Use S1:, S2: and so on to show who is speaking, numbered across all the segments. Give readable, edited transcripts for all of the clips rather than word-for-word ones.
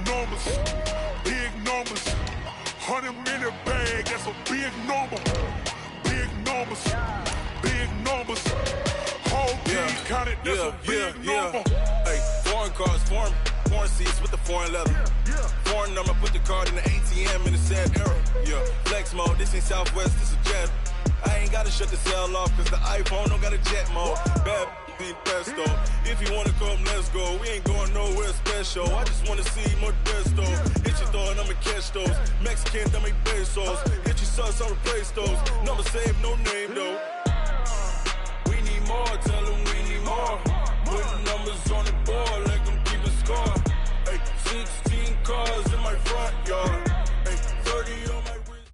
S1: numbers, big numbers. 100-minute bag, that's a big number. Big numbers, big numbers. Whole team counted, that's a big number.
S2: Hey, foreign cars, foreign seats with the foreign leather. Foreign number, put the card in the ATM in the sad era. Yeah, flex mode, this ain't Southwest, this is Jet. I ain't gotta shut the cell off, cause the iPhone don't got a jet mode. Bad be pesto. If you wanna come, let's go. We ain't going nowhere special. I just wanna see more desto. Hit your door and I'ma catch those. Mexican, I'ma make pesos. Hit your sus, I'll replace those. Number save, no name though. We need more, tell them we need more. Put numbers on the board, let them keep a score. Hey, 16 cars in my front yard. Hey, 30 on my wrist.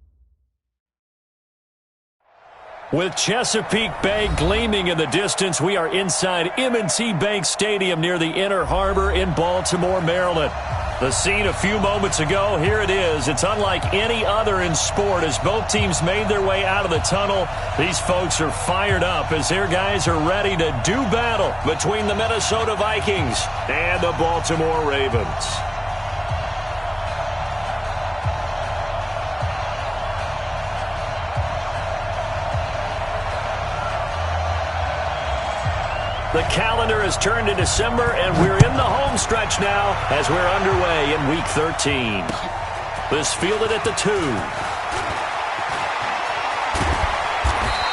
S3: With Chesapeake Bay gleaming in the distance, we are inside M&T Bank Stadium near the Inner Harbor in Baltimore, Maryland. The scene a few moments ago, here it is. It's unlike any other in sport as both teams made their way out of the tunnel. These folks are fired up as their guys are ready to do battle between the Minnesota Vikings and the Baltimore Ravens. The calendar has turned to December, and we're in the home stretch now as we're underway in Week 13. This fielded at the 2.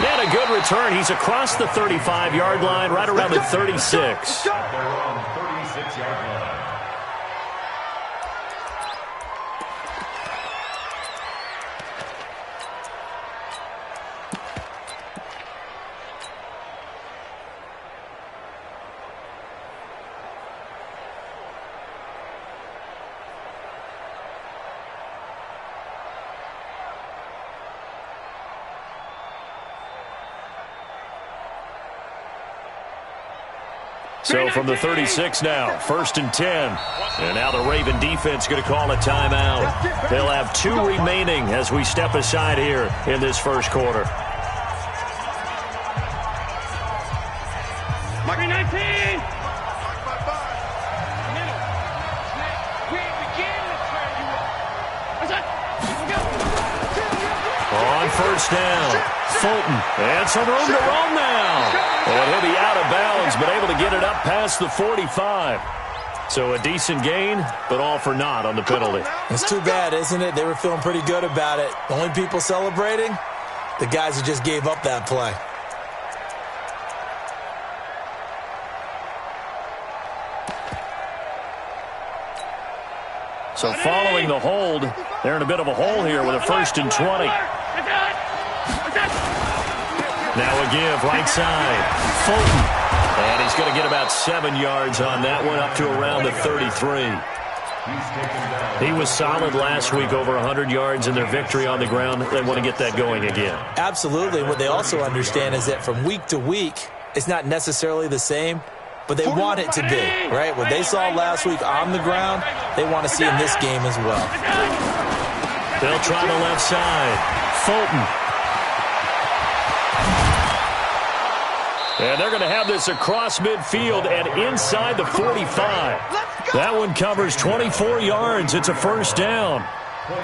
S3: And a good return. He's across the 35-yard line, right around the 36.
S4: They're on the 36-yard line.
S3: So from the 36 now, 1st and 10. And now the Raven defense going to call a timeout. They'll have 2 remaining as we step aside here in this first quarter.
S5: Mark 19!
S3: On first down, Fulton. And some room to roam now. And he'll be out of bounds, but able to get it up past the 45. So a decent gain, but all for naught on the penalty.
S6: It's too bad, isn't it? They were feeling pretty good about it. The only people celebrating, the guys who just gave up that play.
S3: So following the hold, they're in a bit of a hole here with a 1st and 20. Now a give, right side, Fulton. And he's going to get about 7 yards on that one, up to around the 33. He was solid last week, over 100 yards in their victory on the ground. They want to get that going again.
S6: Absolutely. What they also understand is that from week to week, it's not necessarily the same, but they want it to be, right? What they saw last week on the ground, they want to see in this game as well.
S3: They'll try the left side. Fulton. And they're going to have this across midfield and inside the 45. That one covers 24 yards. It's a 1st down.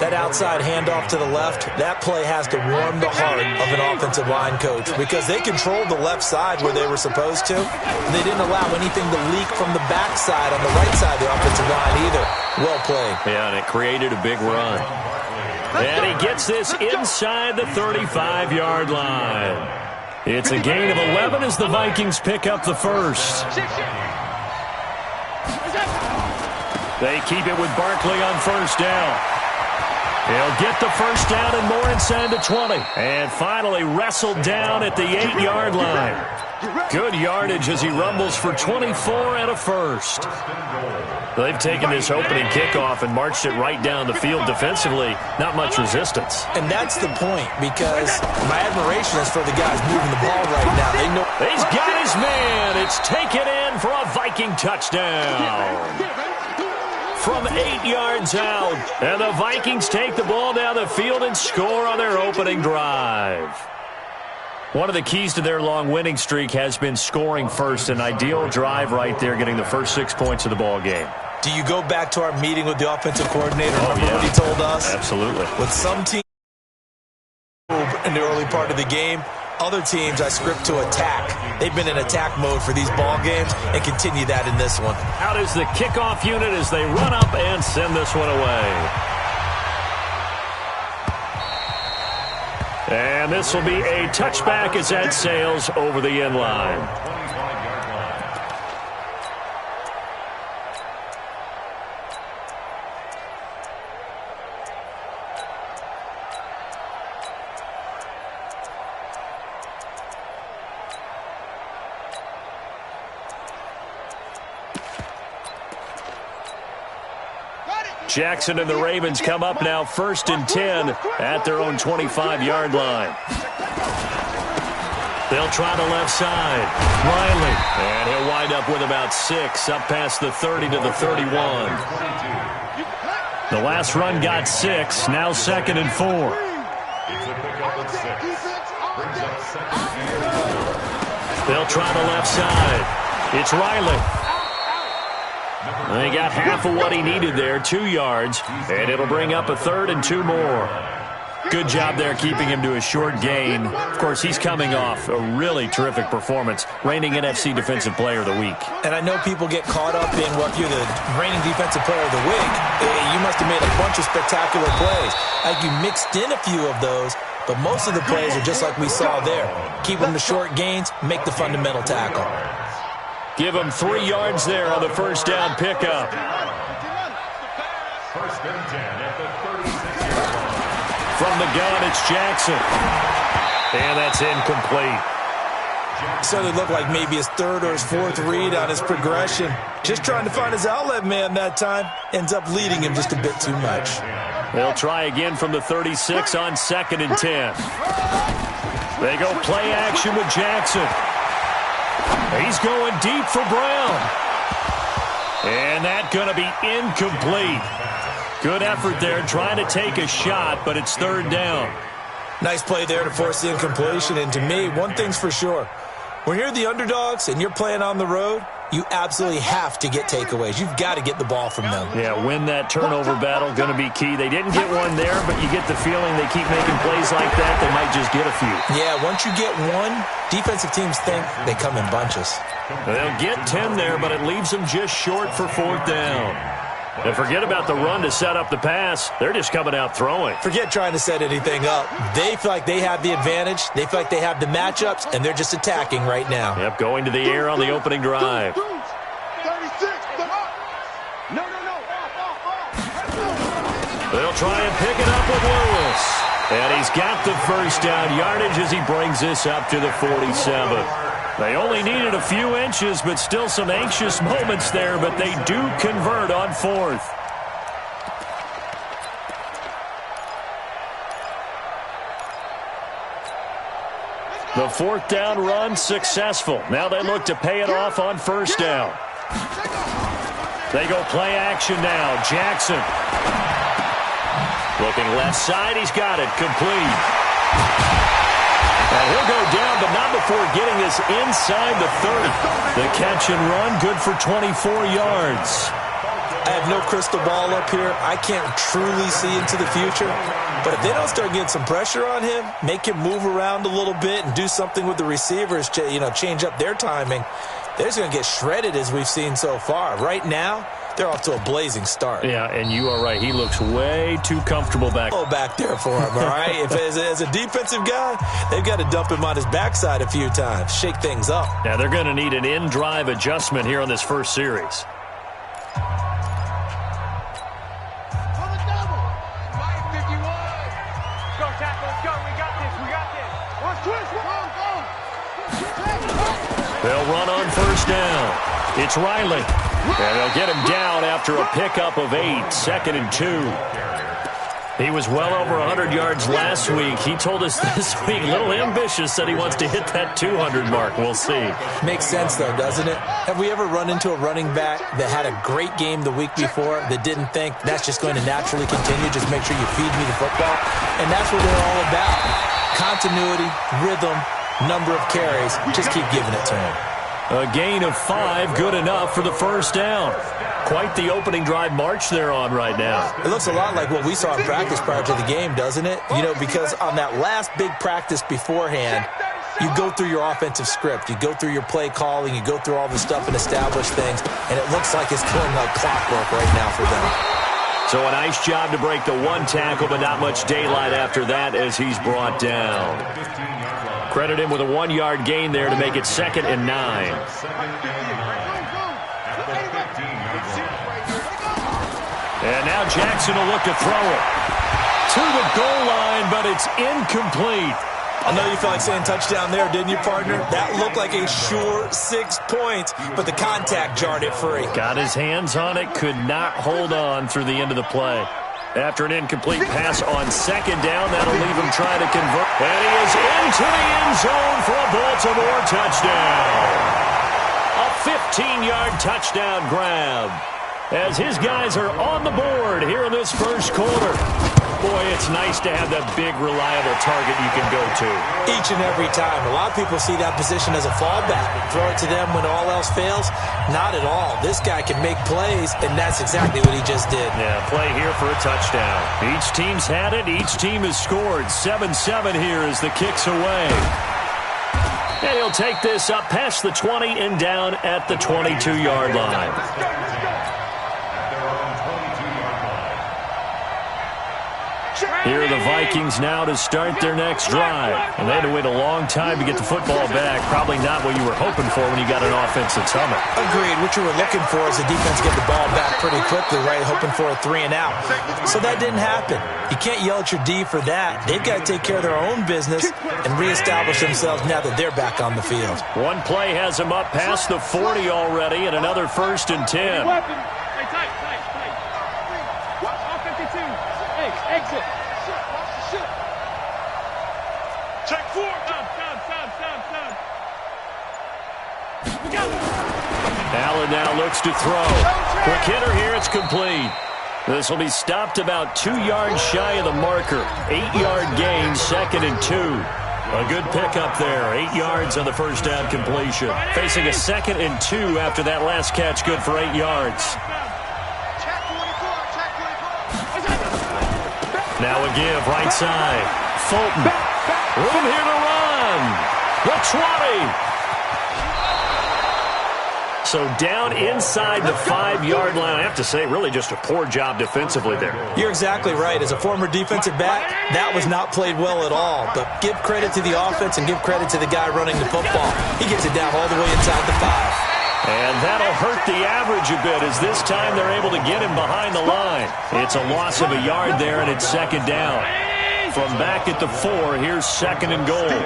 S6: That outside handoff to the left, that play has to warm the heart of an offensive line coach because they controlled the left side where they were supposed to. They didn't allow anything to leak from the backside on the right side of the offensive line either. Well played.
S3: Yeah, and it created a big run. And he gets this inside the 35-yard line. It's a gain of 11 as the Vikings pick up the 1st. They keep it with Barkley on 1st down. He'll get the 1st down and more inside the 20. And finally wrestled down at the 8-yard line. Good yardage as he rumbles for 24 and a 1st. They've taken this opening kickoff and marched it right down the field defensively. Not much resistance.
S6: And that's the point, because my admiration is for the guys moving the ball right now. They know
S3: he's got his man. It's taken in for a Viking touchdown. From 8 yards out. And the Vikings take the ball down the field and score on their opening drive. One of the keys to their long winning streak has been scoring first. An ideal drive right there, getting the first 6 points of the ball game.
S6: Do you go back to our meeting with the offensive coordinator? Remember what he told us?
S3: Absolutely.
S6: With some teams in the early part of the game, other teams I script to attack. They've been in attack mode for these ball games and continue that in this one.
S3: Out is the kickoff unit as they run up and send this one away. And this will be a touchback as that sails over the end line. Jackson and the Ravens come up now 1st and 10 at their own 25-yard line. They'll try the left side. Riley. And he'll wind up with about 6 up past the 30 to the 31. The last run got 6. Now 2nd and 4. They'll try the left side. It's Riley. They got half of what he needed there, 2 yards, and it'll bring up a 3rd and 2 more. Good job there keeping him to a short gain. Of course, he's coming off a really terrific performance, reigning NFC Defensive Player of the Week.
S6: And I know people get caught up in what you're the reigning Defensive Player of the Week. You must have made a bunch of spectacular plays. Like you mixed in a few of those, but most of the plays are just like we saw there. Keep them to short gains, make the fundamental tackle.
S3: Give him 3 yards there on the first down pickup.
S4: 1st and 10 at the 36-yard line.
S3: From the gun, it's Jackson. And that's incomplete.
S6: So it looked like maybe his 3rd or his 4th read on his progression. Just trying to find his outlet man that time. Ends up leading him just a bit too much.
S3: They'll try again from the 36 on 2nd and 10. They go play action with Jackson. He's going deep for Brown. And that's going to be incomplete. Good effort there trying to take a shot, but it's 3rd down.
S6: Nice play there to force the incompletion. And to me, one thing's for sure. When you're the underdogs and you're playing on the road, you absolutely have to get takeaways. You've got to get the ball from them.
S3: Yeah, win that turnover battle, going to be key. They didn't get one there, but you get the feeling they keep making plays like that, they might just get a few.
S6: Yeah, once you get one, defensive teams think they come in bunches.
S3: They'll get 10 there, but it leaves them just short for 4th down. And forget about the run to set up the pass. They're just coming out throwing.
S6: Forget trying to set anything up. They feel like they have the advantage. They feel like they have the matchups, and they're just attacking right now.
S3: Yep, going to the air on the opening drive.
S1: 36,
S3: They'll try and pick it up with Lewis. And he's got the first down yardage as he brings this up to the 47. They only needed a few inches, but still some anxious moments there, but they do convert on 4th. The 4th down run successful. Now they look to pay it off on 1st down. They go play action now. Jackson. Looking left side. He's got it. Complete. And he'll go down, but not before getting this inside the 30. The catch and run, good for 24 yards.
S6: I have no crystal ball up here. I can't truly see into the future. But if they don't start getting some pressure on him, make him move around a little bit and do something with the receivers, change up their timing, they're just going to get shredded as we've seen so far. Right now, they're off to a blazing start.
S3: Yeah, and you are right. He looks way too comfortable back
S6: there for him, all right? If as a defensive guy, they've got to dump him on his backside a few times, shake things up.
S3: Yeah, they're going to need an in-drive adjustment here on this first series. They'll run on 1st down. It's Riley. And they'll get him down after a pickup of 8, 2nd and 2. He was well over 100 yards last week. He told us this week, a little ambitious, said he wants to hit that 200 mark. We'll see.
S6: Makes sense, though, doesn't it? Have we ever run into a running back that had a great game the week before that didn't think that's just going to naturally continue, just make sure you feed me the football? And that's what they're all about. Continuity, rhythm, number of carries. Just keep giving it to him.
S3: A gain of 5, good enough for the first down. Quite the opening drive march they're on right now.
S6: It looks a lot like what we saw in practice prior to the game, doesn't it? You know, because on that last big practice beforehand, you go through your offensive script. You go through your play calling. You go through all the stuff and establish things. And it looks like it's going like clockwork right now for them.
S3: So a nice job to break the one tackle, but not much daylight after that as he's brought down. Credit him with a 1-yard gain there to make it 2nd and 9. And now Jackson will look to throw it to the goal line, but it's incomplete.
S6: I know you felt like saying touchdown there, didn't you, partner? That looked like a sure 6 points, but the contact jarred it free.
S3: Got his hands on it, could not hold on through the end of the play. After an incomplete pass on 2nd down, that'll leave him trying to convert. And he is into the end zone for a Baltimore touchdown. A 15-yard touchdown grab as his guys are on the board here in this first quarter. Boy, it's nice to have that big, reliable target you can go to.
S6: Each and every time. A lot of people see that position as a fallback. Throw it to them when all else fails. Not at all. This guy can make plays, and that's exactly what he just did.
S3: Yeah, play here for a touchdown. Each team's had it. Each team has scored. 7-7 here as the kick's away. And he'll take this up past the 20 and down at the 22-yard line. Here are the Vikings now to start their next drive. And they had to wait a long time to get the football back. Probably not what you were hoping for when you got an offense that's humming.
S6: Agreed. What you were looking for is the defense get the ball back pretty quickly, right? Hoping for a 3 and out. So that didn't happen. You can't yell at your D for that. They've got to take care of their own business and reestablish themselves now that they're back on the field.
S3: One play has them up past the 40 already, and another 1st and 10.
S5: Exit.
S1: Check 4.
S3: Allen now looks to throw. Quick hitter here, it's complete. This will be stopped about 2 yards shy of the marker. 8-yard gain, 2nd and 2. A good pickup there. 8 yards on the first down completion. Facing a 2nd and 2 after that last catch, good for 8 yards. Now a give, right side. Fulton. Room here to run. The 20. So down inside the 5-yard line. I have to say, really just a poor job defensively there.
S6: You're exactly right. As a former defensive back, that was not played well at all. But give credit to the offense and give credit to the guy running the football. He gets it down all the way inside the 5.
S3: And that'll hurt the average a bit as this time they're able to get him behind the line. It's a loss of a yard there, and it's 2nd down. From back at the 4, here's 2nd and goal.
S5: 56.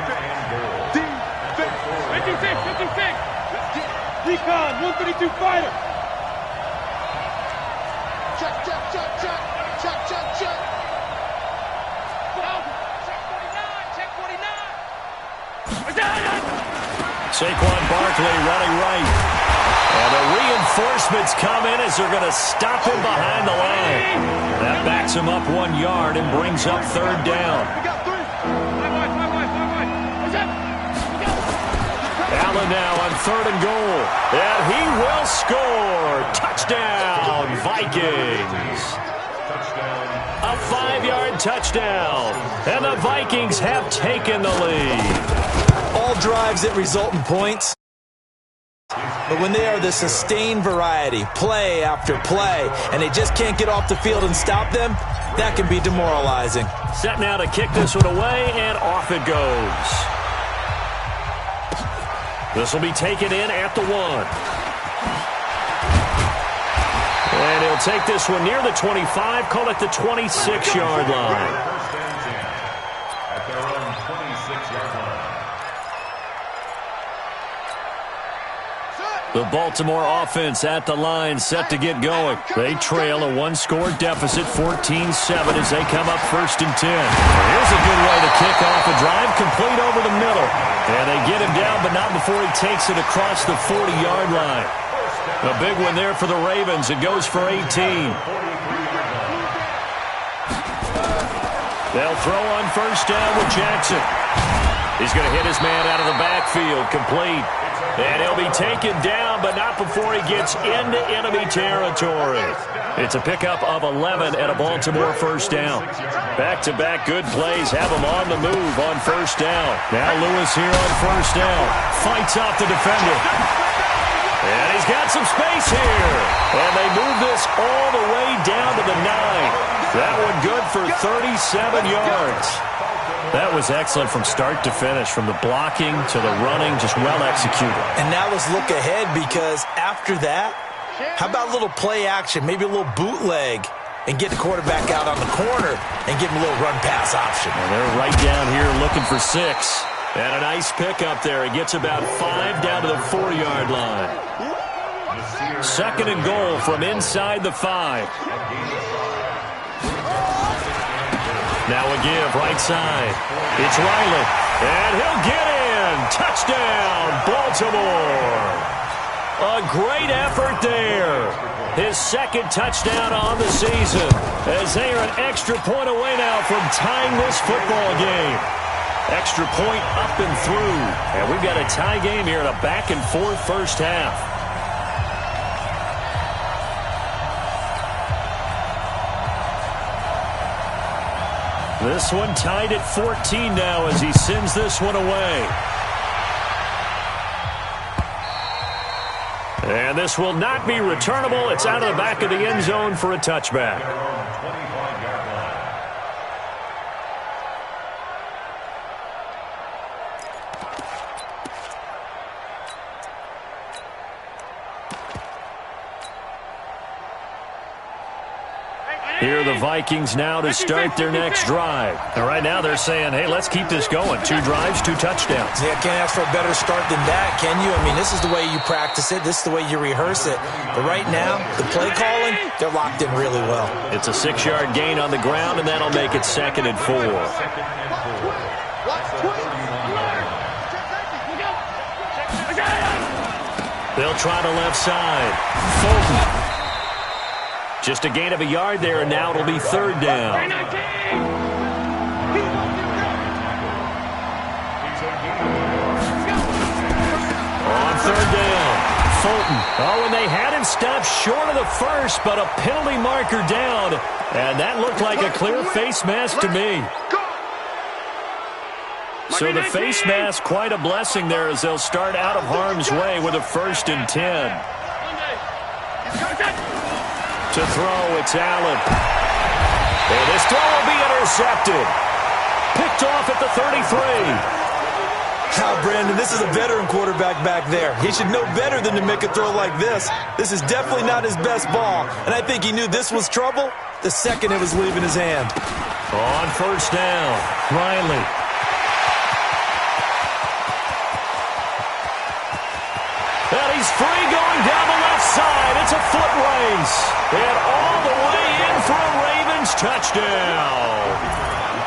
S5: Recon, 132 fighter. Check. Check 49.
S3: Saquon Barkley running right. And the reinforcements come in as they're going to stop him behind the line. That backs him up 1 yard and brings up 3rd down. Allen now on 3rd and goal. And he will score. Touchdown, Vikings. A 5-yard touchdown. And the Vikings have taken the lead.
S6: All drives that result in points. But when they are the sustained variety, play after play, and they just can't get off the field and stop them, that can be demoralizing.
S3: Set now to kick this one away, and off it goes. This will be taken in at the 1. And he'll take this one near the 25, call it the 26-yard line.
S4: At their own 26-yard line.
S3: The Baltimore offense at the line, set to get going. They trail a 1-score deficit, 14-7 as they come up 1st and 10. Here's a good way to kick off a drive, complete over the middle. And they get him down, but not before he takes it across the 40-yard line. A big one there for the Ravens. It goes for 18. They'll throw on 1st down with Jackson. He's going to hit his man out of the backfield, complete. And he'll be taken down, but not before he gets into enemy territory. It's a pickup of 11 and a Baltimore first down. Back-to-back good plays have him on the move on first down. Now Lewis here on first down. Fights off the defender. And he's got some space here. And they move this all the way down to the 9. That one good for 37 yards. That was excellent from start to finish, from the blocking to the running, just well executed. And now let's look ahead, because after that, how about a little play action, maybe a little bootleg, and get the quarterback out on the corner and give him a little run-pass option. And they're right down here looking for 6. And a nice pickup there. He gets about 5 down to the 4-yard line. 2nd and goal from inside the 5. Now a give, right side. It's Riley. And he'll get in. Touchdown, Baltimore. A great effort there. His 2nd touchdown on the season, as they are an extra point away now from tying this football game. Extra point up and through. And we've got a tie game here in a back-and-forth first half. This one tied at 14 now as he sends this one away. And this will not be returnable. It's out of the back of the end zone for a touchback. Here are the Vikings now to start their next drive. And right now they're saying, hey, let's keep this going. 2 drives, 2 touchdowns.
S6: Yeah, can't ask for a better start than that, can you? I mean, this is the way you practice it. This is the way you rehearse it. But right now, the play calling, they're locked in really well.
S3: It's a 6-yard gain on the ground, and that'll make it 2nd and 4. They'll try the left side. Fulton. Just a gain of a yard there, and now it'll be 3rd down. On 3rd down, Fulton. Oh, and they had him stopped short of the first, but a penalty marker down. And that looked like a clear face mask to me. So the face mask, quite a blessing there, as they'll start out of harm's way with a 1st and 10. To throw, it's Allen. And this throw will be intercepted. Picked off at the 33.
S6: Now, Brandon, this is a veteran quarterback back there. He should know better than to make a throw like this. This is definitely not his best ball. And I think he knew this was trouble the second it was leaving his hand.
S3: On 1st down, Riley. And he's free going down the left side. It's a foot race. And all the way in for a Ravens touchdown.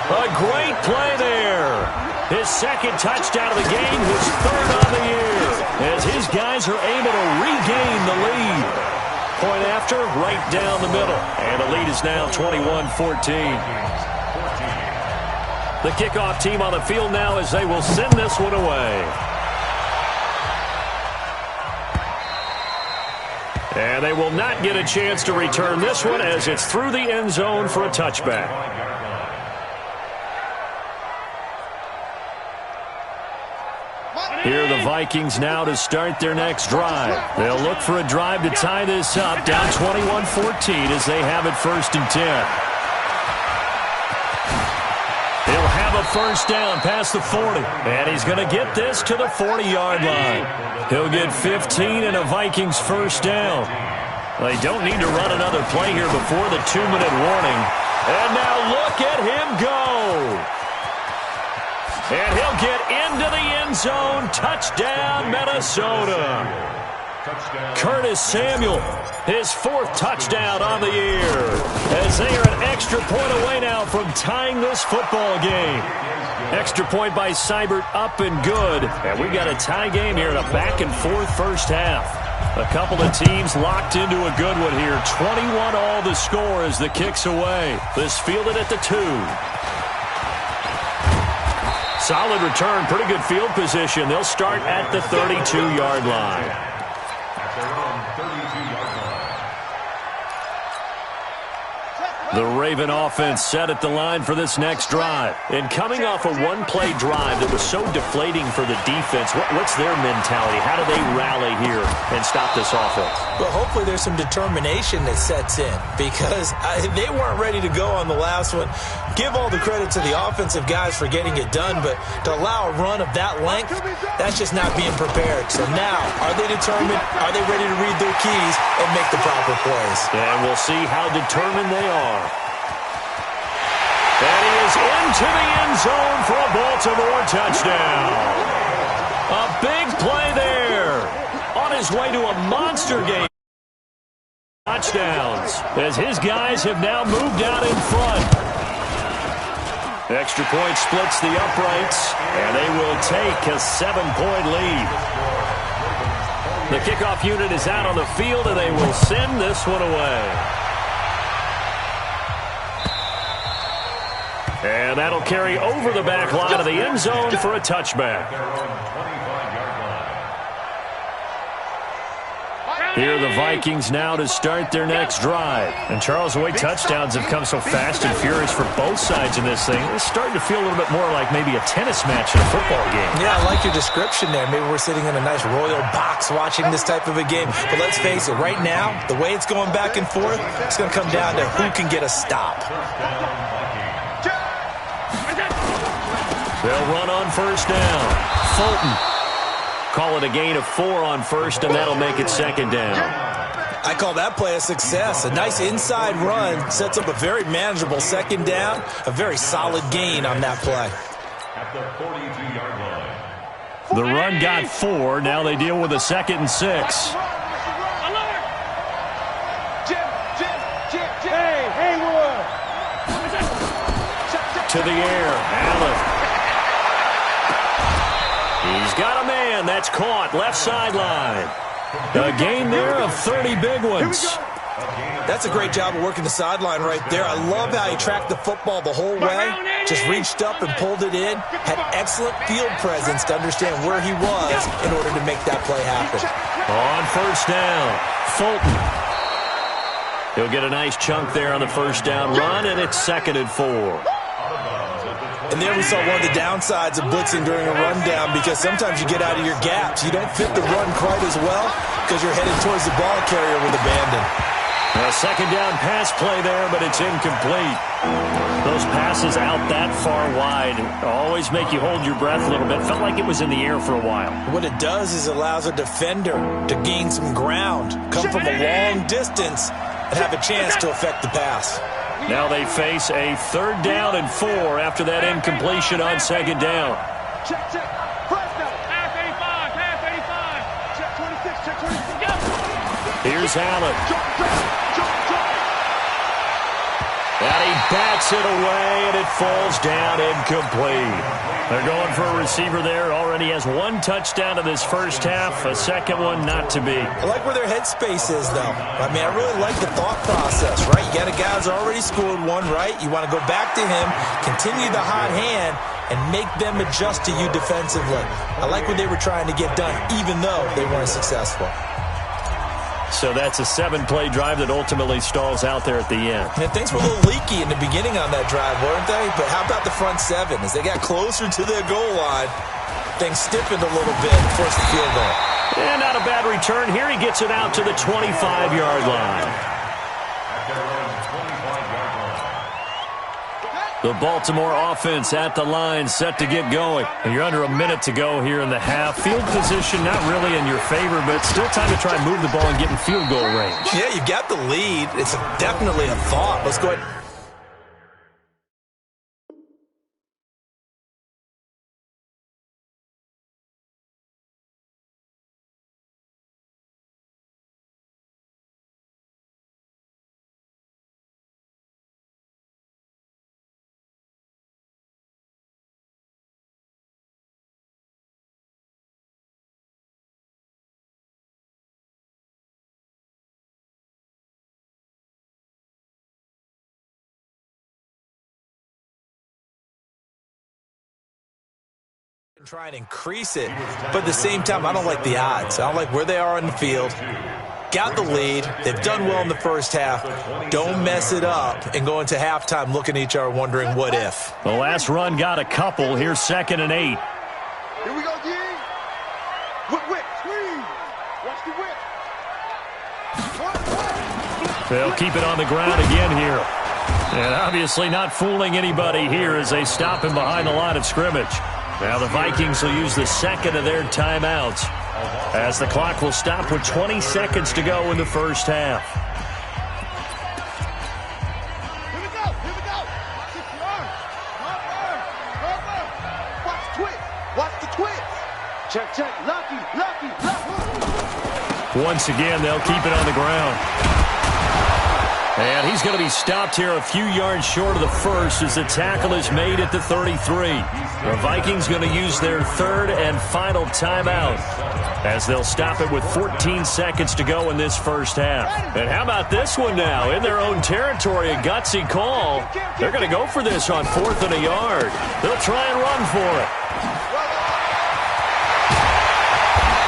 S3: A great play there. His 2nd touchdown of the game, his 3rd on the year, as his guys are able to regain the lead. Point after, right down the middle. And the lead is now 21-14. The kickoff team on the field now as they will send this one away. And they will not get a chance to return this one as it's through the end zone for a touchback. Here are the Vikings now to start their next drive. They'll look for a drive to tie this up, down 21-14 as they have it 1st and 10. He'll have a 1st down past the 40, and he's going to get this to the 40-yard line. He'll get 15 and a Vikings 1st down. They don't need to run another play here before the 2-minute warning. And now look at him go. And he'll get into the end zone. Touchdown, Minnesota. Curtis Samuel, his 4th touchdown on the year, as they are an extra point away now from tying this football game. Extra point by Seibert, up and good. And we've got a tie game here in a back-and-forth first half. A couple of teams locked into a good one here. 21 all the score as the kick's away. This fielded at the 2. Solid return, pretty good field position. They'll start at the 32-yard line.
S4: At their own 32-yard line.
S3: The Raven offense set at the line for this next drive. And coming off a one-play drive that was so deflating for the defense, what's their mentality? How do they rally here and stop this offense?
S6: Well, hopefully there's some determination that sets in because they weren't ready to go on the last one. Give all the credit to the offensive guys for getting it done, but to allow a run of that length, that's just not being prepared. So now, are they determined? Are they ready to read their keys and make the proper plays?
S3: And we'll see how determined they are. And he is into the end zone for a Baltimore touchdown. A big play there. On his way to a monster game. Touchdowns as his guys have now moved out in front. Extra point splits the uprights, and they will take a 7-point lead. The kickoff unit is out on the field, and they will send this one away. And that'll carry over the back line of the end zone for a touchback. Here are the Vikings now to start their next drive. And Charles, the way touchdowns have come so fast and furious for both sides in this thing, it's starting to feel a little bit more like maybe a tennis match in a football game.
S6: Yeah, I like your description there. Maybe we're sitting in a nice royal box watching this type of a game. But let's face it, right now, the way it's going back and forth, it's going to come down to who can get a stop.
S3: They'll run on first down. Fulton. Call it a gain of 4 on first, and that'll make it second down.
S6: I call that play a success. A nice inside run sets up a very manageable second down. A very solid gain on that play.
S4: At the 42-yard line.
S3: The run got 4. Now they deal with a 2nd and 6.
S5: Hey, Haywood.
S3: To the air. Allen. He's got a man. That's caught. Left sideline. A gain there of 30 big ones.
S6: That's a great job of working the sideline right there. I love how he tracked the football the whole way. Just reached up and pulled it in. Had excellent field presence to understand where he was in order to make that play happen.
S3: On first down, Fulton. He'll get a nice chunk there on the first down run, and it's 2nd and 4.
S6: And there we saw one of the downsides of blitzing during a rundown because sometimes you get out of your gaps. You don't fit the run quite as well because you're headed towards the ball carrier with abandon.
S3: A second down pass play there, but it's incomplete. Those passes out that far wide always make you hold your breath a little bit. Felt like it was in the air for a while.
S6: What it does is it allows a defender to gain some ground, come from a long distance, and have a chance to affect the pass.
S3: Now they face a 3rd down and 4 after that incompletion on second down.
S5: Check. Press now. Pass 85. Check 26.
S3: Here's Allen. And he bats it away, and it falls down incomplete. They're going for a receiver there. Already has 1 touchdown in this first half, a second one not to be.
S6: I like where their headspace is, though. I mean, I really like the thought process, right? You got a guy who's already scored 1, right? You want to go back to him, continue the hot hand, and make them adjust to you defensively. I like what they were trying to get done, even though they weren't successful.
S3: So that's a 7-play drive that ultimately stalls out there at the end.
S6: And things were a little leaky in the beginning on that drive, weren't they? But how about the front 7? As they got closer to their goal line, things stiffened a little bit and forced the field goal.
S3: And not a bad return. Here he gets it out to the 25-yard line. The Baltimore offense at the line, set to get going. And you're under a minute to go here in the half. Field position not really in your favor, but still time to try and move the ball and get in field goal range.
S6: Yeah, you got the lead. It's definitely a thought. Let's go ahead. Try and increase it, but at the same time, I don't like the odds. I don't like where they are on the field. Got the lead. They've done well in the first half. Don't mess it up and go into halftime looking at each other wondering what if.
S3: The last run got a couple. Here's 2nd and 8.
S5: Here we go, D. Whip, squeeze. Watch the whip.
S3: They'll keep it on the ground again here. And obviously not fooling anybody here as they stop him behind the line of scrimmage. Now the Vikings will use the 2nd of their timeouts as the clock will stop with 20 seconds to go in the first half.
S5: Here we go. Watch the twist. Check. Lucky.
S3: Once again, they'll keep it on the ground. And he's going to be stopped here a few yards short of the first as the tackle is made at the 33. The Vikings going to use their 3rd and final timeout as they'll stop it with 14 seconds to go in this first half. And how about this one now? In their own territory, a gutsy call. They're going to go for this on 4th and a yard. They'll try and run for it.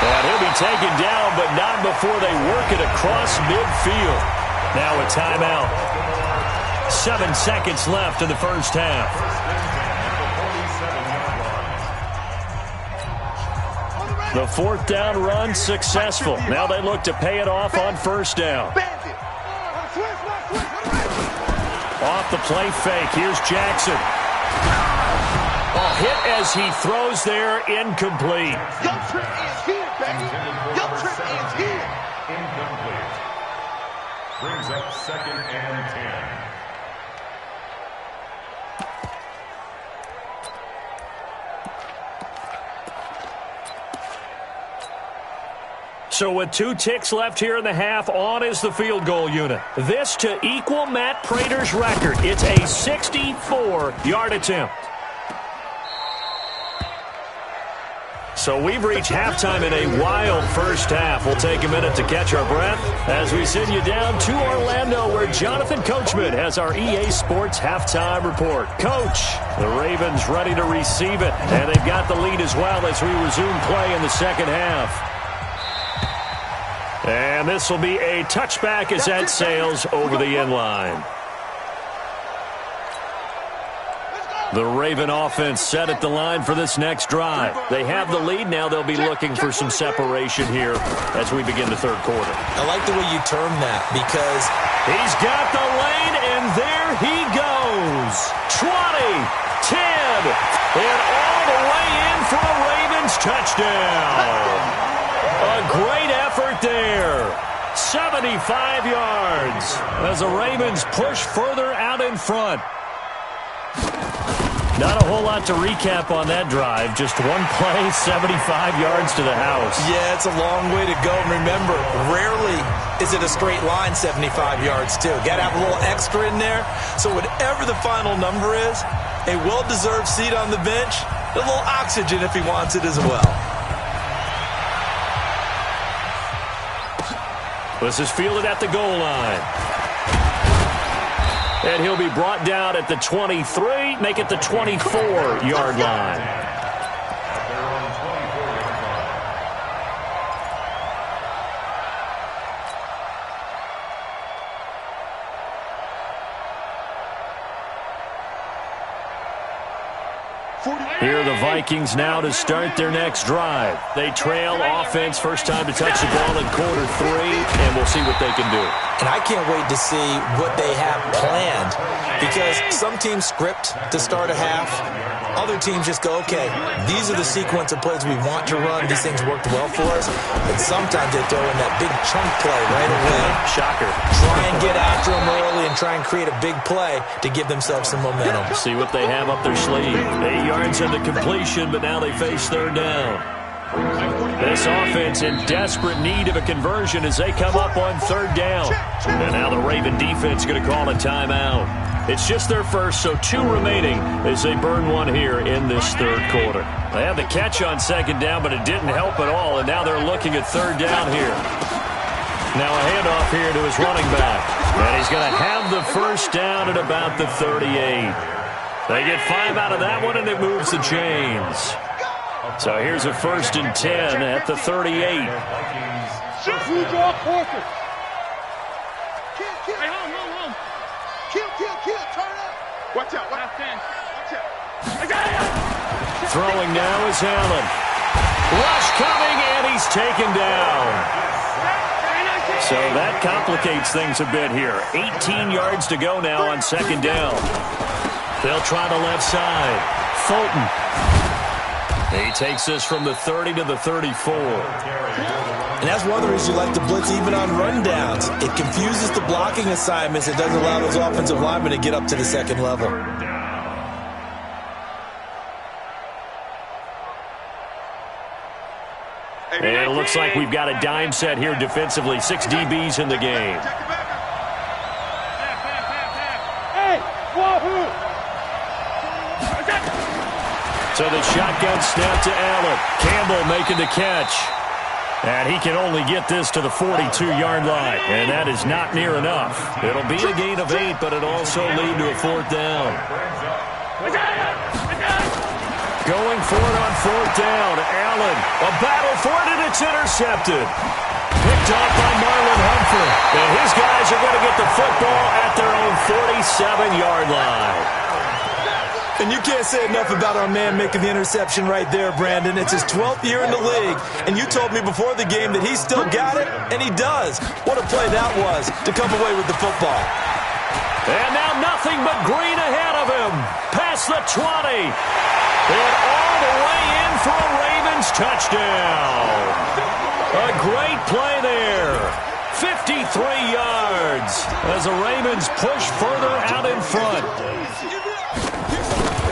S3: And he'll be taken down, but not before they work it across midfield. Now a timeout. 7 seconds left in the first half. The 4th down run successful. Now they look to pay it off on 1st down. Off the play fake. Here's Jackson. A hit as he throws there, incomplete.
S5: Your trip is here, baby. Your trip is here.
S4: Incomplete. Brings up 2nd and 10.
S3: So with 2 ticks left here in the half, on is the field goal unit. This to equal Matt Prater's record. It's a 64-yard attempt. So we've reached halftime in a wild first half. We'll take a minute to catch our breath as we send you down to Orlando where Jonathan Coachman has our EA Sports halftime report. Coach, the Ravens ready to receive it, and they've got the lead as well as we resume play in the second half. And this will be a touchback as that sails over the end line. The Raven offense set at the line for this next drive. They have the lead. Now they'll be looking for some separation here as we begin the third quarter.
S6: I like the way you term that because
S3: he's got the lane, and there he goes. 20, 10, and all the way in for a Ravens touchdown. A great effort there. 75 yards as the Ravens push further out in front. Not a whole lot to recap on that drive. Just one play, 75 yards to the house.
S6: Yeah, it's a long way to go. And remember, rarely is it a straight line 75 yards, too. Got to have a little extra in there. So whatever the final number is, a well-deserved seat on the bench, a little oxygen if he wants it as well.
S3: This is fielded at the goal line. And he'll be brought down at the 23, make it the 24-yard line. Here are the Vikings now to start their next drive. They trail offense, first time to touch the ball in quarter 3, and we'll see what they can do.
S6: And I can't wait to see what they have planned because some teams script to start a half. Other teams just go, okay, these are the sequence of plays we want to run. These things worked well for us. But sometimes they throw in that big chunk play right away.
S3: Shocker.
S6: Try and get after them early and try and create a big play to give themselves some momentum.
S3: See what they have up their sleeve. 8 yards in the completion, but now they face third down. This offense in desperate need of a conversion as they come up on third down. And now the Raven defense going to call a timeout. It's just their first, so 2 remaining as they burn one here in this third quarter. They had the catch on second down, but it didn't help at all, and now they're looking at third down here. Now a handoff here to his running back. And he's going to have the first down at about the 38. They get 5 out of that one, and it moves the chains. So here's a 1st and 10 at the 38.
S5: Who draw quarter? Kill. Hey, home. Kill. Turn up. Watch out. Watch out.
S3: Throwing now is Allen. Rush coming, and he's taken down. So that complicates things a bit here. 18 yards to go now on 2nd down. They'll try the left side. Fulton. He takes this from the 30 to the 34.
S6: And that's one of the reasons you like to blitz even on rundowns. It confuses the blocking assignments. It doesn't allow those offensive linemen to get up to the 2nd level.
S3: And it looks like we've got a dime set here defensively. 6 DBs in the game. So the shotgun snap to Allen. Campbell making the catch. And he can only get this to the 42-yard line. And that is not near enough. It'll be a gain of 8, but it'll also lead to a 4th down. Going for it on 4th down. Allen, a battle for it, and it's intercepted. Picked off by Marlon Humphrey. And his guys are going to get the football at their own 47-yard line.
S6: And you can't say enough about our man making the interception right there, Brandon. It's his 12th year in the league, and you told me before the game that he still got it, and he does. What a play that was to come away with the football.
S3: And now nothing but green ahead of him. Past the 20. And all the way in for a Ravens touchdown. A great play there. 53 yards as the Ravens push further out in front.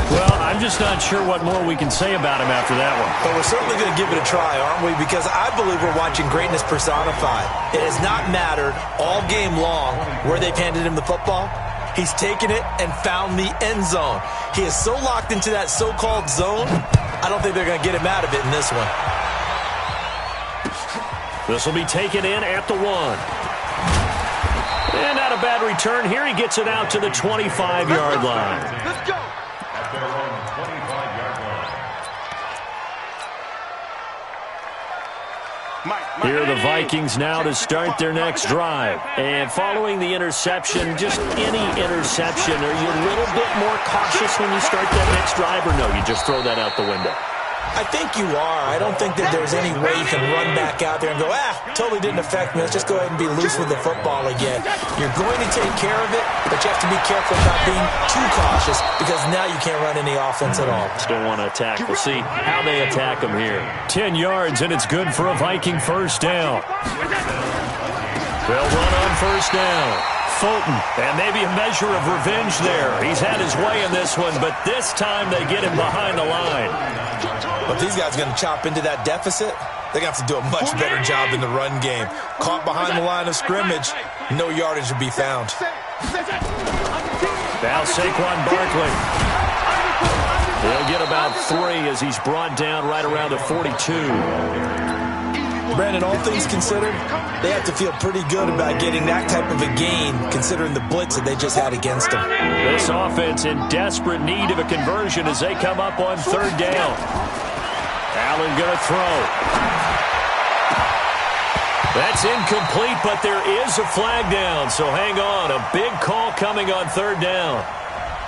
S3: Well, I'm just not sure what more we can say about him after that one.
S6: But we're certainly going to give it a try, aren't we? Because I believe we're watching greatness personified. It has not mattered all game long where they've handed him the football. He's taken it and found the end zone. He is so locked into that so-called zone, I don't think they're going to get him out of it in this one.
S3: This will be taken in at the 1. And not a bad return here. He gets it out to the 25-yard line.
S5: Let's go.
S3: Here are the Vikings now to start their next drive. And following the interception, just any interception, are you a little bit more cautious when you start that next drive, or no, you just throw that out the window?
S6: I think you are. I don't think that there's any way you can run back out there and go, totally didn't affect me. Let's just go ahead and be loose with the football again. You're going to take care of it, but you have to be careful about being too cautious because now you can't run any offense at all.
S3: Still want to attack. We'll see how they attack them here. 10 yards, and it's good for a Viking 1st down. They'll run on 1st down. Fulton, and maybe a measure of revenge there. He's had his way in this one, but this time they get him behind the line.
S6: But these guys are going to chop into that deficit. They're going to have to do a much better job in the run game. Caught behind the line of scrimmage, no yardage to be found.
S3: Now Saquon Barkley. He'll get about 3 as he's brought down right around the 42.
S6: Brandon, all things considered, they have to feel pretty good about getting that type of a gain considering the blitz that they just had against them.
S3: This offense in desperate need of a conversion as they come up on 3rd down. Allen going to throw. That's incomplete, but there is a flag down, so hang on. A big call coming on 3rd down.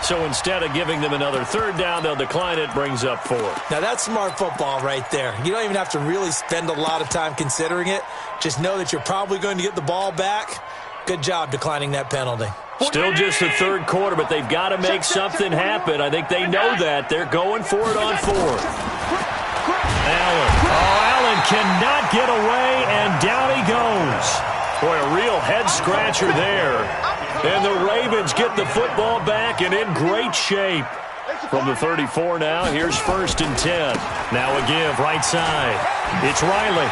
S3: So instead of giving them another 3rd down, they'll decline it, brings up 4.
S6: Now that's smart football right there. You don't even have to really spend a lot of time considering it. Just know that you're probably going to get the ball back. Good job declining that penalty.
S3: Still just the 3rd quarter, but they've got to make something happen. I think they know that. They're going for it on 4th. Allen. Oh, Allen cannot get away, and down he goes. Boy, a real head-scratcher there. And the Ravens get the football back and in great shape. From the 34 now, here's 1st and 10. Now a give, right side. It's Riley.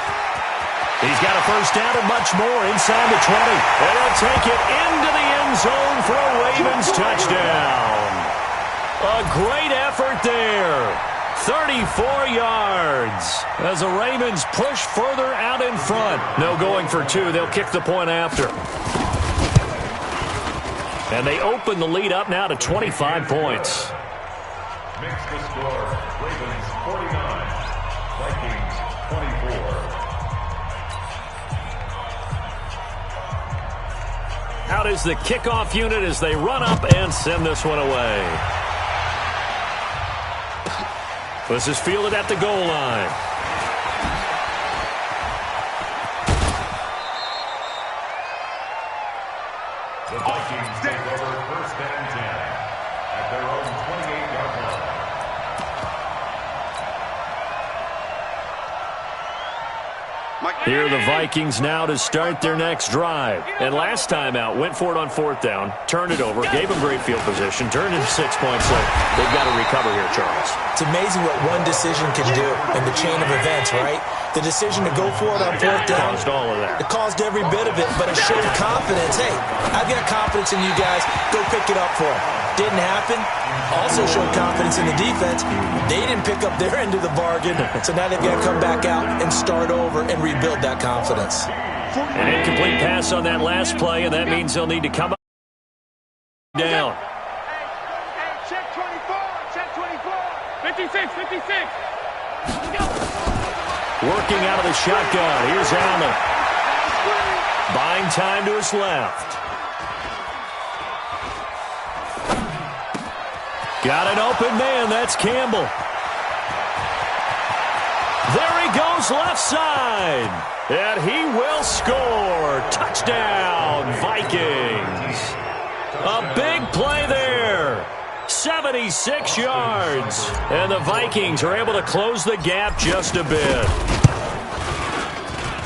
S3: He's got a 1st down and much more inside the 20. And he'll take it into the end zone for a Ravens touchdown. A great effort there. 34 yards as the Ravens push further out in front. No going for 2. They'll kick the point after. And they open the lead up now to 25 points.
S4: Makes the score, Ravens 49, Vikings 24.
S3: Out is the kickoff unit as they run up and send this one away. This is fielded at the goal line.
S4: The Vikings take over 1st and 10 at their own 28-yard line.
S3: Here are the Vikings now to start their next drive. And last time out, went for it on 4th down, turned it over, gave them great field position, turned into 6 points. So they've got to recover here, Charles.
S6: It's amazing what one decision can do in the chain of events, right? The decision to go for it on 4th down.
S3: Caused all of that.
S6: It caused every bit of it, but it showed confidence. Hey, I've got confidence in you guys. Go pick it up for them. Didn't happen. Also showed confidence in the defense. They didn't pick up their end of the bargain, so now they've got to come back out and start over and rebuild that confidence.
S3: An incomplete pass on that last play, and that means they'll need to come up down.
S5: Hey, check 24, check 24. 56, 56.
S3: Working out of the shotgun. Here's Allen. Buying time to his left. Got an open man. That's Campbell. There he goes left side. And he will score. Touchdown, Vikings. A big play there. 76 yards. And the Vikings are able to close the gap just a bit.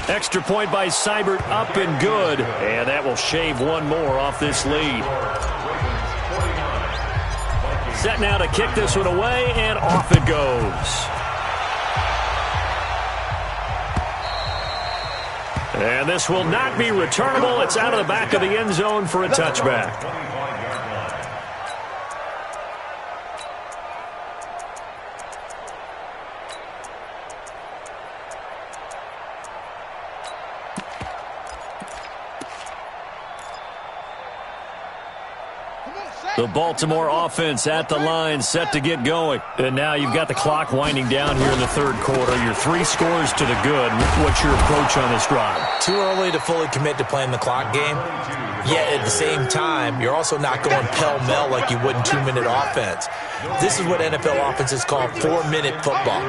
S3: Extra point by Seibert, up and good. And that will shave one more off this lead. Set now to kick this one away, and off it goes. And this will not be returnable. It's out of the back of the end zone for a touchback. The Baltimore offense at the line, set to get going. And now you've got the clock winding down here in the 3rd quarter. Your 3 scores to the good. What's your approach on this drive?
S6: Too early to fully commit to playing the clock game. Yet at the same time, you're also not going pell-mell like you would in 2-minute offense. This is what NFL offenses call 4-minute football.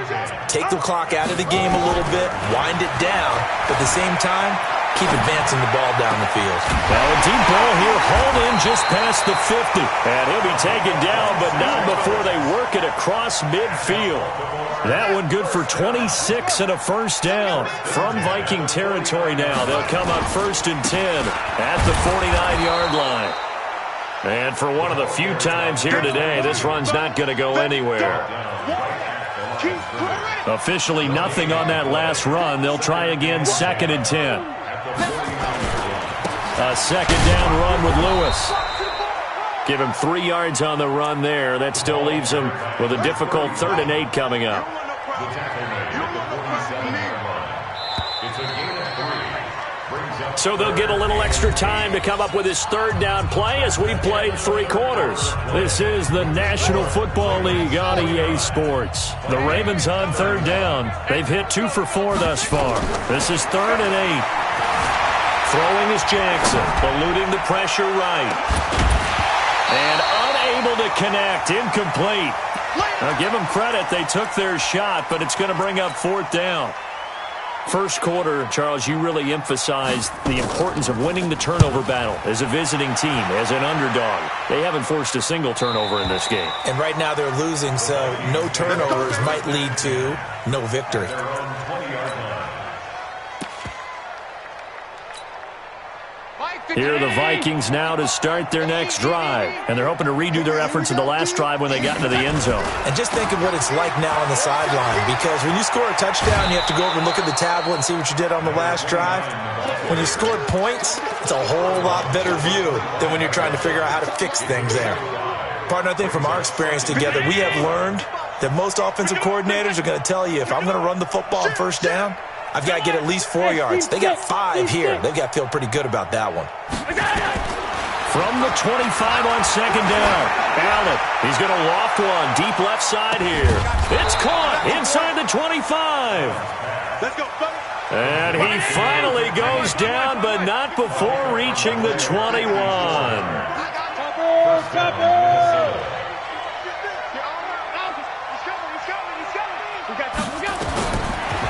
S6: Take the clock out of the game a little bit, wind it down, but at the same time, keep advancing the ball down the field.
S3: Now a deep ball here, hauled in just past the 50. And he'll be taken down, but not before they work it across midfield. That one good for 26 and a first down. From Viking territory now, they'll come up 1st and 10 at the 49-yard line. And for one of the few times here today, this run's not going to go anywhere. Officially nothing on that last run. They'll try again 2nd and 10. A 2nd down run with Lewis. Give him 3 yards on the run there. That still leaves him with a difficult 3rd and 8 coming up. So they'll get a little extra time to come up with his 3rd down play as we played 3 quarters. This is the National Football League on EA Sports. The Ravens on 3rd down. They've hit 2 for 4 thus far. This is 3rd and 8. Throwing is Jackson, eluding the pressure right. And unable to connect, incomplete. Now give them credit, they took their shot, but it's going to bring up 4th down. First quarter, Charles, you really emphasized the importance of winning the turnover battle as a visiting team, as an underdog. They haven't forced a single turnover in this game.
S6: And right now they're losing, so no turnovers might lead to no victory.
S3: Here are the Vikings now to start their next drive. And they're hoping to redo their efforts in the last drive when they got into the end zone.
S6: And just think of what it's like now on the sideline, because when you score a touchdown, you have to go over and look at the tablet and see what you did on the last drive. When you scored points, it's a whole lot better view than when you're trying to figure out how to fix things there. Partner, I think from our experience together, we have learned that most offensive coordinators are going to tell you, if I'm going to run the football on 1st down, I've got to get at least 4 yards. They got 5 here. They've got to feel pretty good about that one.
S3: From the 25 on second down. Allen, he's going to loft one deep left side here. It's caught inside the 25.
S5: Let's go, fellas.
S3: And he finally goes down, but not before reaching the 21.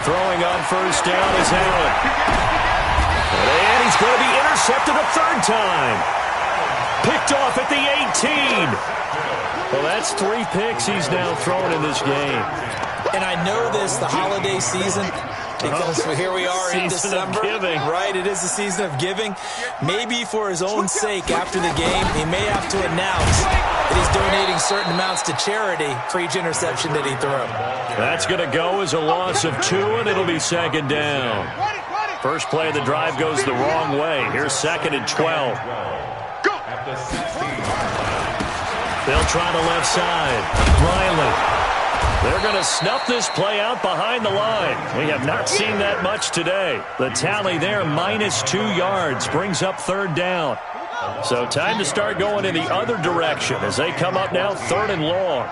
S3: Throwing on first down is Allen. And he's going to be intercepted a third time. Picked off at the 18. Well, that's 3 picks he's now thrown in this game.
S6: And I know this, the holiday season, because here we are in December. Right, it is the season of giving. Maybe for his own sake, after the game, he may have to announce that he's donating certain amounts to charity for each interception that he threw.
S3: That's going to go as a loss of 2, and it'll be second down. First play of the drive goes the wrong way. Here's second and 12. They'll try the left side. Riley. They're going to snuff this play out behind the line. We have not seen that much today. The tally there, -2 yards, brings up third down. So time to start going in the other direction as they come up now third and long.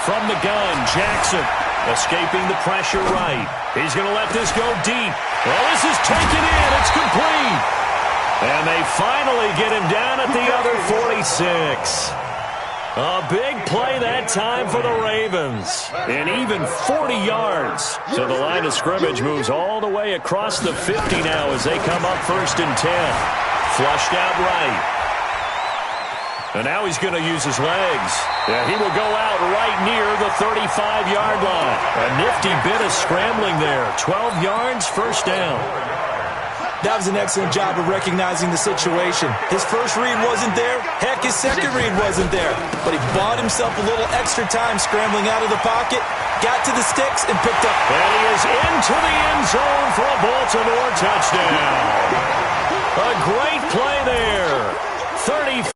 S3: From the gun, Jackson escaping the pressure right. He's going to let this go deep. Well, this is taken in. It's complete. And they finally get him down at the other 46. A big play that time for the Ravens. And even 40 yards. So the line of scrimmage moves all the way across the 50 now as they come up first and 10. Flushed out right. And now he's going to use his legs. Yeah, he will go out right near the 35-yard line. A nifty bit of scrambling there. 12 yards, first down.
S6: That was an excellent job of recognizing the situation. His first read wasn't there. Heck, his second read wasn't there. But he bought himself a little extra time scrambling out of the pocket, got to the sticks, and picked up.
S3: And he is into the end zone for a Baltimore touchdown. A great play there. 30.